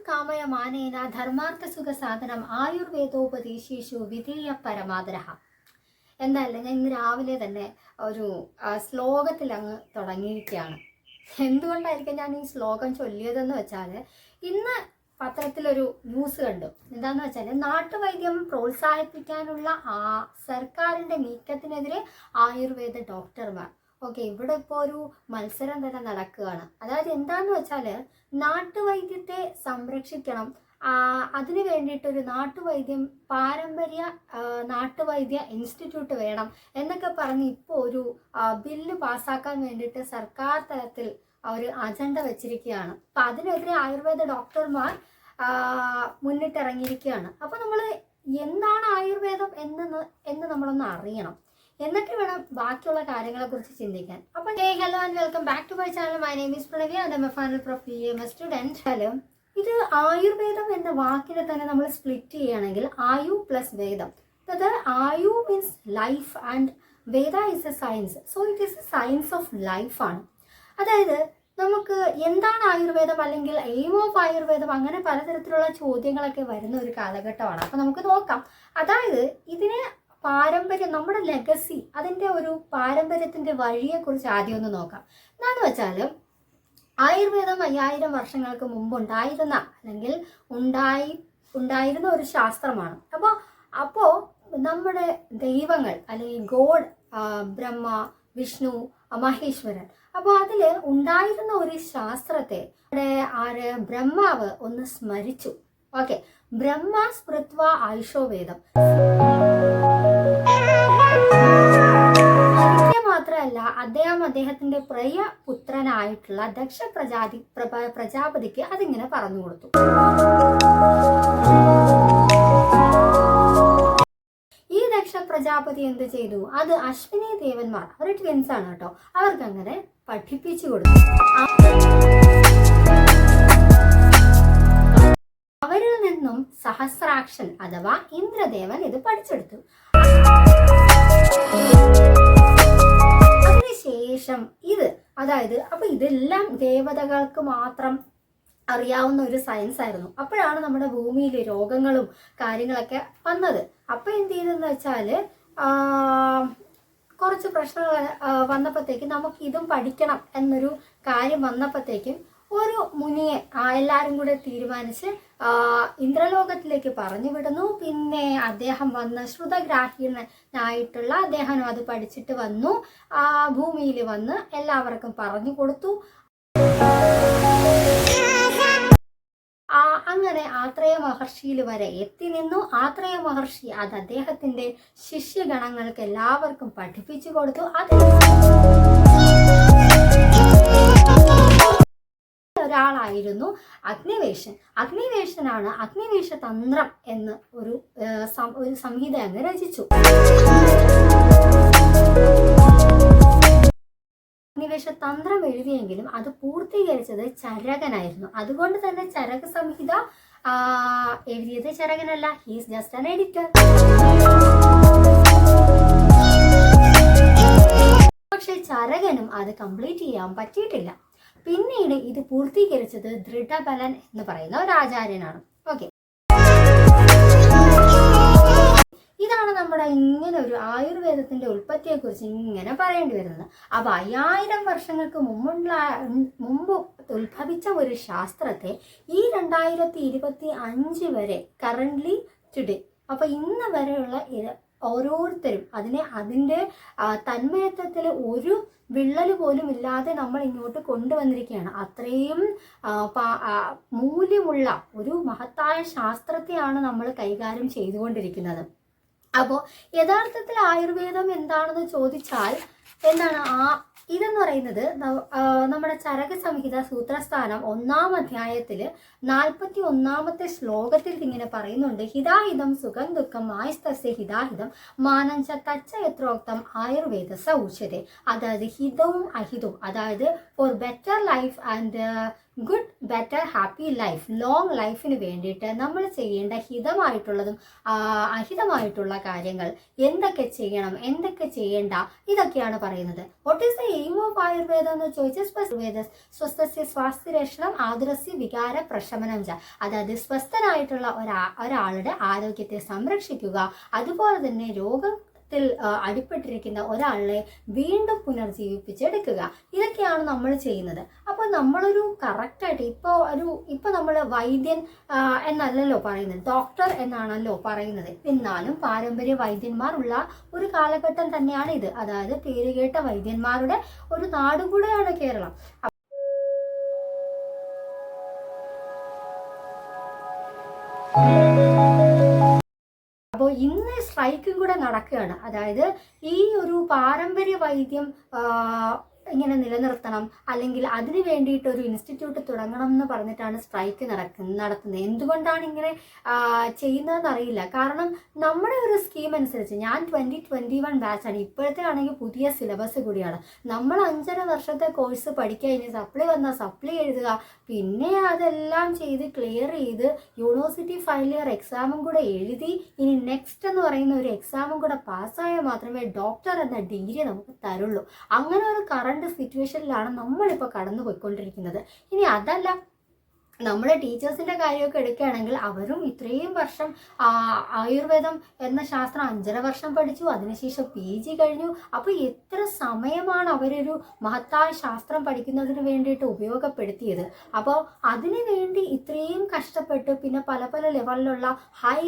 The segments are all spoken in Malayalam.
കാമയ മാനേന ധർമാർത്ഥ സുഖ സാധനം ആയുർവേദോപദേശിഷു വിധേയ പരമാദരഹ. എന്തായാലും ഞാൻ ഇന്ന് രാവിലെ തന്നെ ഒരു ശ്ലോകത്തിൽ അങ്ങ് തുടങ്ങിയിരിക്കുകയാണ്. എന്തുകൊണ്ടായിരിക്കും ഞാൻ ഈ ശ്ലോകം ചൊല്ലിയതെന്ന് വെച്ചാൽ, ഇന്ന് പത്രത്തിലൊരു ന്യൂസ് കണ്ടു. എന്താണെന്ന് വെച്ചാൽ, നാട്ടുവൈദ്യം പ്രോത്സാഹിപ്പിക്കാനുള്ള സർക്കാരിൻ്റെ നീക്കത്തിനെതിരെ ആയുർവേദ ഡോക്ടർമാർ. ഓക്കെ, ഇവിടെ ഇപ്പോൾ ഒരു മത്സരം തന്നെ നടക്കുകയാണ്. അതായത് എന്താണെന്ന് വെച്ചാൽ, നാട്ടുവൈദ്യത്തെ സംരക്ഷിക്കണം, അതിന് വേണ്ടിയിട്ടൊരു പാരമ്പര്യ നാട്ടുവൈദ്യ ഇൻസ്റ്റിറ്റ്യൂട്ട് വേണം എന്നൊക്കെ പറഞ്ഞ് ഇപ്പോൾ ഒരു ബില്ല് പാസ്സാക്കാൻ വേണ്ടിയിട്ട് സർക്കാർ തലത്തിൽ ഒരു അജണ്ട വെച്ചിരിക്കുകയാണ്. അപ്പം അതിനെതിരെ ആയുർവേദ ഡോക്ടർമാർ മുന്നിട്ടിറങ്ങിയിരിക്കുകയാണ്. അപ്പോൾ നമ്മൾ എന്താണ് ആയുർവേദം എന്ന് നമ്മളൊന്ന് അറിയണം, എന്നിട്ട് വേണം ബാക്കിയുള്ള കാര്യങ്ങളെ കുറിച്ച് ചിന്തിക്കാൻ. അപ്പം hello and welcome back to my channel. My name is Pranavi and I am a final prof BAMS student. ഇത് ആയുർവേദം എന്ന വാക്കിനെ തന്നെ നമ്മൾ സ്പ്ലിറ്റ് ചെയ്യുകയാണെങ്കിൽ ആയു പ്ലസ് വേദം. അതായത് ആയു means life and Veda is a science. So it is a science of ലൈഫാണ്. അതായത് നമുക്ക് എന്താണ് ആയുർവേദം അല്ലെങ്കിൽ എയിം ഓഫ് ആയുർവേദം, അങ്ങനെ പലതരത്തിലുള്ള ചോദ്യങ്ങളൊക്കെ വരുന്ന ഒരു കാലഘട്ടമാണ്. അപ്പം നമുക്ക് നോക്കാം. അതായത് ഇതിനെ പാരമ്പര്യം, നമ്മുടെ ലെഗസി, അതിൻ്റെ ഒരു പാരമ്പര്യത്തിൻ്റെ വഴിയെക്കുറിച്ച് ആദ്യം ഒന്ന് നോക്കാം. എന്താണെന്ന് വെച്ചാൽ, ആയുർവേദം 5000 വർഷങ്ങൾക്ക് മുമ്പ് ഉണ്ടായിരുന്ന ഒരു ശാസ്ത്രമാണ്. അപ്പോൾ നമ്മുടെ ദൈവങ്ങൾ അല്ലെങ്കിൽ ഗോഡ്, ബ്രഹ്മ, വിഷ്ണു, മഹേശ്വരൻ, അപ്പോൾ അതിൽ ഉണ്ടായിരുന്ന ഒരു ശാസ്ത്രത്തെ ബ്രഹ്മാവ് ഒന്ന് സ്മരിച്ചു. ഓക്കെ, ബ്രഹ്മ സ്മൃത്വ ആയുഷോ വേദം. മാത്രമല്ല, അദ്ദേഹത്തിന്റെ പ്രിയ പുത്രനായിട്ടുള്ള ദക്ഷ പ്രജാപതിക്ക് അതിങ്ങനെ പറഞ്ഞു കൊടുത്തു. ഈ ദക്ഷ പ്രജാപതി എന്ത് ചെയ്തു? അത് അശ്വിനി ദേവന്മാർ, അവർ ട്വിൻസ് ആണ് കേട്ടോ, അവർക്ക് അങ്ങനെ പഠിപ്പിച്ചു കൊടുത്തു. അവരിൽ നിന്നും സഹസ്രാക്ഷൻ അഥവാ ഇന്ദ്രദേവൻ ഇത് പഠിച്ചെടുത്തു. അതിനുശേഷം അപ്പൊ ഇതെല്ലാം ദേവതകൾക്ക് മാത്രം അറിയാവുന്ന ഒരു സയൻസ് ആയിരുന്നു. അപ്പോഴാണ് നമ്മുടെ ഭൂമിയിൽ രോഗങ്ങളും കാര്യങ്ങളൊക്കെ വന്നത്. അപ്പൊ എന്ത് ചെയ്തെന്ന് വെച്ചാല്, കുറച്ച് പ്രശ്നങ്ങൾ വന്നപ്പോഴത്തേക്കും നമുക്ക് ഇതും പഠിക്കണം എന്നൊരു കാര്യം വന്നപ്പോഴത്തേക്കും ഒരു മുനിയെ എല്ലാവരും കൂടെ തീരുമാനിച്ച് ഇന്ദ്രലോകത്തിലേക്ക് പറഞ്ഞു വിടുന്നു. പിന്നെ അദ്ദേഹം വന്ന് ശ്രുതഗ്രാഹ്യനായിട്ടുള്ള അദ്ദേഹം അത് പഠിച്ചിട്ട് വന്നു, ഭൂമിയിൽ വന്ന് എല്ലാവർക്കും പറഞ്ഞു കൊടുത്തു. അങ്ങനെ ആത്രേയ മഹർഷിയിൽ വരെ എത്തി നിന്നു. ആത്രേയ മഹർഷി അത് അദ്ദേഹത്തിന്റെ ശിഷ്യഗണങ്ങൾക്ക് എല്ലാവർക്കും പഠിപ്പിച്ചു കൊടുത്തു. ഒരാളായിരുന്നു അഗ്നിവേശൻ. അഗ്നിവേശനാണ് അഗ്നിവേശ തന്ത്രം എന്ന് ഒരു സംഹിത അങ്ങ് രചിച്ചു. അഗ്നിവേശ തന്ത്രം എഴുതിയെങ്കിലും അത് പൂർത്തീകരിച്ചത് ചരകനായിരുന്നു. അതുകൊണ്ട് തന്നെ ചരക സംഹിത എഴുതിയത് ചരകനല്ല, ഹീസ് ജസ്റ്റ് ആൻ എഡിറ്റർ. പക്ഷെ ചരകനും അത് കംപ്ലീറ്റ് ചെയ്യാൻ പറ്റിയിട്ടില്ല. പിന്നീട് ഇത് പൂർത്തീകരിച്ചത് ദൃഢബലൻ എന്ന് പറയുന്ന ഒരു ആചാര്യനാണ്. ഓക്കെ, ഇതാണ് നമ്മുടെ ഇങ്ങനെ ഒരു ആയുർവേദത്തിന്റെ ഉൽപ്പത്തിയെ കുറിച്ച് ഇങ്ങനെ പറയേണ്ടി വരുന്നത്. അപ്പൊ 5000 വർഷങ്ങൾക്ക് മുമ്പ് ഉത്ഭവിച്ച ഒരു ശാസ്ത്രത്തെ ഈ 2025 വരെ കറന്റ്ലി ടുഡേ, അപ്പൊ ഇന്ന് വരെയുള്ള ഓരോരുത്തരും അതിൻ്റെ തന്മയത്വത്തിൽ ഒരു വിള്ളൽ പോലും ഇല്ലാതെ നമ്മൾ ഇങ്ങോട്ട് കൊണ്ടുവന്നിരിക്കുകയാണ്. അത്രയും മൂല്യമുള്ള ഒരു മഹത്തായ ശാസ്ത്രത്തെയാണ് നമ്മൾ കൈകാര്യം ചെയ്തുകൊണ്ടിരിക്കുന്നത്. അപ്പോൾ യഥാർത്ഥത്തിൽ ആയുർവേദം എന്താണെന്ന് ചോദിച്ചാൽ എന്താണ് ഇതെന്ന് പറയുന്നത്? നമ്മുടെ ചരക സംഹിത സൂത്രസ്ഥാനം 1-ാം അധ്യായത്തിൽ 41-ാമത്തെ ശ്ലോകത്തിൽ ഇങ്ങനെ പറയുന്നുണ്ട്: ഹിതാഹിതം സുഖം ദുഃഖം ആയസ്തസ്യ ഹിതാഹിതം മാനഞ്ച തച്ച യത്രോക്തം ആയുർവേദ സൗച്യത്തെ. അതായത് ഹിതവും അഹിതവും, അതായത് for better life and good better happy life, long ലൈഫിന് വേണ്ടിയിട്ട് നമ്മൾ ചെയ്യേണ്ട ഹിതമായിട്ടുള്ളതും അഹിതമായിട്ടുള്ള കാര്യങ്ങൾ എന്തൊക്കെ ചെയ്യണം, എന്തൊക്കെ ചെയ്യേണ്ട, ഇതൊക്കെയാണ് പറയുന്നത്. What is the aim of ആയുർവേദം എന്ന് ചോദിച്ചാൽ സ്വസ്ഥസ്യ സ്വാസ്ഥ്യരക്ഷണം ആതുരസ്യ വികാര പ്രശമനം ച, അതായത് സ്വസ്ഥനായിട്ടുള്ള ഒരാളുടെ ആരോഗ്യത്തെ സംരക്ഷിക്കുക, അതുപോലെ തന്നെ രോഗത്തിൽ അടിപ്പെട്ടിരിക്കുന്ന ഒരാളെ വീണ്ടും പുനർജീവിപ്പിച്ചെടുക്കുക. ഇതൊക്കെയാണ് നമ്മൾ ചെയ്യുന്നത്. അപ്പോൾ നമ്മളൊരു കറക്റ്റായിട്ട് ഇപ്പോൾ നമ്മൾ വൈദ്യൻ എന്നല്ലല്ലോ പറയുന്നത്, ഡോക്ടർ എന്നാണല്ലോ പറയുന്നത്. എന്നാലും പാരമ്പര്യ വൈദ്യന്മാരുള്ള ഒരു കാലഘട്ടം തന്നെയാണ് ഇത്. അതായത് പേരുകേട്ട വൈദ്യന്മാരുടെ ഒരു നാടും കൂടെയാണ് കേരളം. അപ്പോൾ ഇന്ന് സ്ട്രൈക്കും കൂടെ നടക്കുകയാണ്. അതായത് ഈ ഒരു പാരമ്പര്യ വൈദ്യം ഇങ്ങനെ നിലനിർത്തണം, അല്ലെങ്കിൽ അതിന് വേണ്ടിയിട്ട് ഒരു ഇൻസ്റ്റിറ്റ്യൂട്ട് തുടങ്ങണം എന്ന് പറഞ്ഞിട്ടാണ് സ്ട്രൈക്ക് നടത്തുന്നത്. എന്തുകൊണ്ടാണ് ഇങ്ങനെ ചെയ്യുന്നതെന്ന് അറിയില്ല. കാരണം നമ്മുടെ ഒരു സ്കീം അനുസരിച്ച്, ഞാൻ 2021 ബാച്ചാണ്, ഇപ്പോഴത്തെ ആണെങ്കിൽ പുതിയ സിലബസ് കൂടിയാണ്. നമ്മൾ 5.5 വർഷത്തെ കോഴ്സ് പഠിക്കുക, ഇനി സപ്ലി വന്നാൽ സപ്ലി എഴുതുക, പിന്നെ അതെല്ലാം ചെയ്ത് ക്ലിയർ ചെയ്ത് യൂണിവേഴ്സിറ്റി ഫൈനൽ ഇയർ എക്സാമും കൂടെ എഴുതി, ഇനി നെക്സ്റ്റ് എന്ന് പറയുന്ന ഒരു എക്സാമും കൂടെ പാസ്സായാൽ മാത്രമേ ഡോക്ടർ എന്ന ഡിഗ്രി നമുക്ക് തരുള്ളൂ. അങ്ങനെ ഒരു കറണ്ട് സിറ്റുവേഷനിലാണ് നമ്മളിപ്പോൾ കടന്നു പോയിക്കൊണ്ടിരിക്കുന്നത്. ഇനി അതല്ല, നമ്മുടെ ടീച്ചേഴ്സിൻ്റെ കാര്യമൊക്കെ എടുക്കുകയാണെങ്കിൽ അവരും ഇത്രയും വർഷം ആയുർവേദം എന്ന ശാസ്ത്രം 5.5 വർഷം പഠിച്ചു, അതിനുശേഷം PG കഴിഞ്ഞു. അപ്പോൾ എത്ര സമയമാണ് അവരൊരു മഹത്തായ ശാസ്ത്രം പഠിക്കുന്നതിന് വേണ്ടിയിട്ട് ഉപയോഗപ്പെടുത്തിയത്. അപ്പോൾ അതിനു വേണ്ടി ഇത്രയും കഷ്ടപ്പെട്ട് പിന്നെ പല പല ലെവലിലുള്ള ഹൈ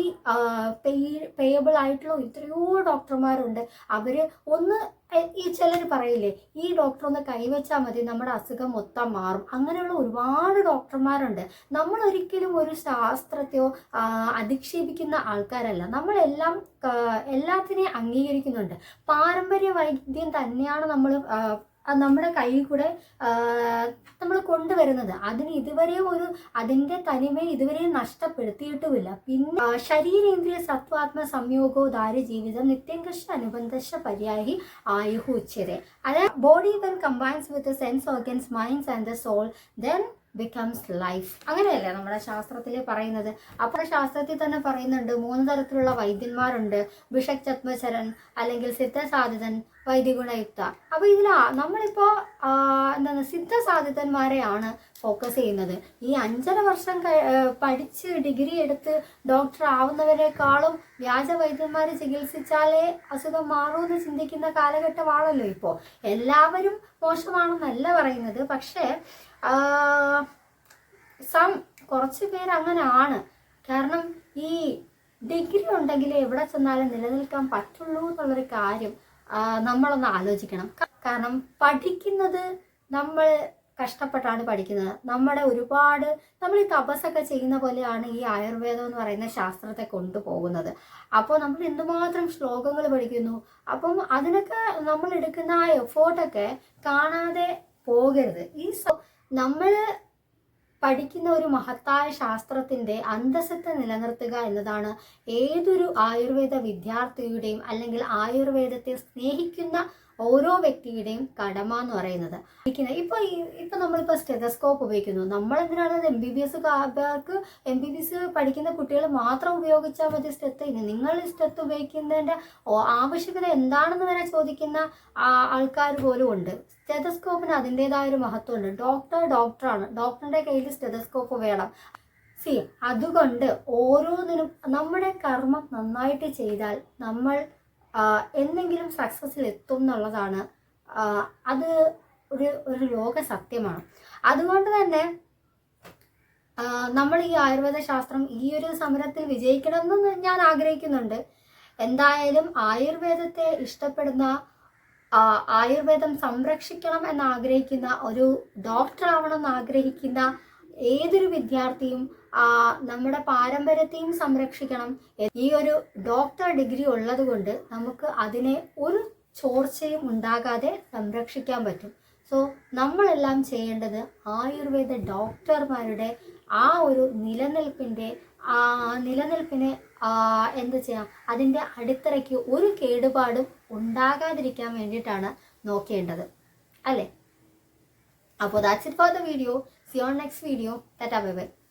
പേയബിൾ ആയിട്ടുള്ള എത്രയോ ഡോക്ടർമാരുണ്ട്. അവർ ഒന്ന് ഈ ചിലർ പറയില്ലേ, ഈ ഡോക്ടർ ഒന്ന് കൈവച്ചാൽ മതി നമ്മുടെ അസുഖം മൊത്തം മാറും. അങ്ങനെയുള്ള ഒരുപാട് ഡോക്ടർമാരുണ്ട്. നമ്മൾ ഒരിക്കലും ഒരു ശാസ്ത്രത്തെയോ അധിക്ഷേപിക്കുന്ന ആൾക്കാരല്ല. നമ്മളെല്ലാം എല്ലാത്തിനെയും അംഗീകരിക്കുന്നുണ്ട്. പാരമ്പര്യ വൈദ്യം തന്നെയാണ് നമ്മുടെ കയ്യിൽ കൂടെ നമ്മൾ കൊണ്ടുവരുന്നത്. അതിൻ്റെ തനിമയെ ഇതുവരെ നഷ്ടപ്പെടുത്തിയിട്ടുമില്ല. പിന്നെ ശരീരേന്ദ്രിയ സത്വാത്മ സംയോഗോ ദാരി ജീവിതം നിത്യങ്കശ അനുബന്ധശ പര്യായി ആയുഹു ഉച്യതേ. അതായത് body when combines with sense organs minds and the soul then becomes life. അങ്ങനെയല്ലേ നമ്മുടെ ശാസ്ത്രത്തിൽ പറയുന്നത്. അപ്പോൾ ശാസ്ത്രത്തിൽ തന്നെ പറയുന്നുണ്ട് 3 തരത്തിലുള്ള വൈദ്യന്മാരുണ്ട്, ഭിഷക് ചത്മചരൻ, അല്ലെങ്കിൽ സിദ്ധസാധിതൻ, വൈദ്യഗുണയുക്ത. അപ്പോൾ നമ്മളിപ്പോൾ സിദ്ധസാധിതന്മാരെയാണ് ഫോക്കസ് ചെയ്യുന്നത്. ഈ 5.5 വർഷം പഠിച്ച് ഡിഗ്രി എടുത്ത് ഡോക്ടർ ആവുന്നവരെക്കാളും വ്യാജ വൈദ്യന്മാർ ചികിത്സിച്ചാലേ അസുഖം മാറുമെന്ന് ചിന്തിക്കുന്ന കാലഘട്ടമാണല്ലോ ഇപ്പോൾ. എല്ലാവരും മോശമാണെന്നല്ല പറയുന്നത്, പക്ഷേ കുറച്ച് പേര് അങ്ങനെ ആണ്. കാരണം ഈ ഡിഗ്രി ഉണ്ടെങ്കിൽ എവിടെ ചെന്നാലും നിലനിൽക്കാൻ പറ്റുള്ളൂ എന്നുള്ളൊരു കാര്യം നമ്മളൊന്ന് ആലോചിക്കണം. കാരണം പഠിക്കുന്നത് നമ്മൾ കഷ്ടപ്പെട്ടാണ് പഠിക്കുന്നത്. നമ്മൾ ഈ തപസ്സൊക്കെ ചെയ്യുന്ന പോലെയാണ് ഈ ആയുർവേദം എന്ന് പറയുന്ന ശാസ്ത്രത്തെ കൊണ്ടുപോകുന്നത്. അപ്പോൾ നമ്മൾ എന്തുമാത്രം ശ്ലോകങ്ങൾ പഠിക്കുന്നു. അപ്പം അതിനൊക്കെ നമ്മൾ എടുക്കുന്ന ആ എഫേർട്ടൊക്കെ കാണാതെ പോകരുത്. നമ്മൾ പഠിക്കുന്ന ഒരു മഹത്തായ ശാസ്ത്രത്തിൻ്റെ അന്തസ്സത്തെ നിലനിർത്തുക എന്നതാണ് ഏതൊരു ആയുർവേദ വിദ്യാർത്ഥിയുടെയും അല്ലെങ്കിൽ ആയുർവേദത്തെ സ്നേഹിക്കുന്ന ഓരോ വ്യക്തിയുടെയും കടമ എന്ന് പറയുന്നത്. ഇപ്പൊ നമ്മളിപ്പോൾ സ്റ്റെതസ്കോപ്പ് ഉപയോഗിക്കുന്നു. നമ്മളെന്തിനാണ് MBBS പഠിക്കുന്ന കുട്ടികൾ മാത്രം ഉപയോഗിച്ചാൽ മതി സ്റ്റെത്ത്? നിങ്ങൾ സ്റ്റെത്ത് ഉപയോഗിക്കുന്നതിൻ്റെ ആവശ്യകത എന്താണെന്ന് വരെ ചോദിക്കുന്ന ആൾക്കാർ പോലും ഉണ്ട്. സ്റ്റെതസ്കോപ്പിന് അതിൻ്റെതായ ഒരു മഹത്വമുണ്ട്. ഡോക്ടറാണ്, ഡോക്ടറിൻ്റെ കയ്യിൽ സ്റ്റെതസ്കോപ്പ് വേണം. അതുകൊണ്ട് ഓരോന്നിനും നമ്മുടെ കർമ്മം നന്നായിട്ട് ചെയ്താൽ നമ്മൾ എന്തെങ്കിലും സക്സസ്സിൽ എത്തും എന്നുള്ളതാണ്. അത് ഒരു ലോക സത്യമാണ്. അതുകൊണ്ട് തന്നെ നമ്മൾ ഈ ആയുർവേദ ശാസ്ത്രം ഈ ഒരു സമരത്തിൽ വിജയിക്കണമെന്ന് ഞാൻ ആഗ്രഹിക്കുന്നുണ്ട്. എന്തായാലും ആയുർവേദത്തെ ഇഷ്ടപ്പെടുന്ന, ആയുർവേദം സംരക്ഷിക്കണം എന്നാഗ്രഹിക്കുന്ന, ഒരു ഡോക്ടർ ആവണമെന്ന് ആഗ്രഹിക്കുന്ന ഏതൊരു വിദ്യാർത്ഥിയും നമ്മുടെ പാരമ്പര്യത്തെയും സംരക്ഷിക്കണം. ഈ ഒരു ഡോക്ടർ ഡിഗ്രി ഉള്ളത് കൊണ്ട് നമുക്ക് അതിനെ ഒരു ചോർച്ചയും ഉണ്ടാകാതെ സംരക്ഷിക്കാൻ പറ്റും. സോ നമ്മളെല്ലാം ചെയ്യേണ്ടത് ആയുർവേദ ഡോക്ടർമാരുടെ ആ ഒരു നിലനിൽപ്പിനെ എന്ത് ചെയ്യാം, അതിൻ്റെ അടിത്തറയ്ക്ക് ഒരു കേടുപാടും ഉണ്ടാകാതിരിക്കാൻ വേണ്ടിയിട്ടാണ് നോക്കേണ്ടത്, അല്ലേ? അപ്പോൾ that's it for the video. See you on next video. Tata bye bye.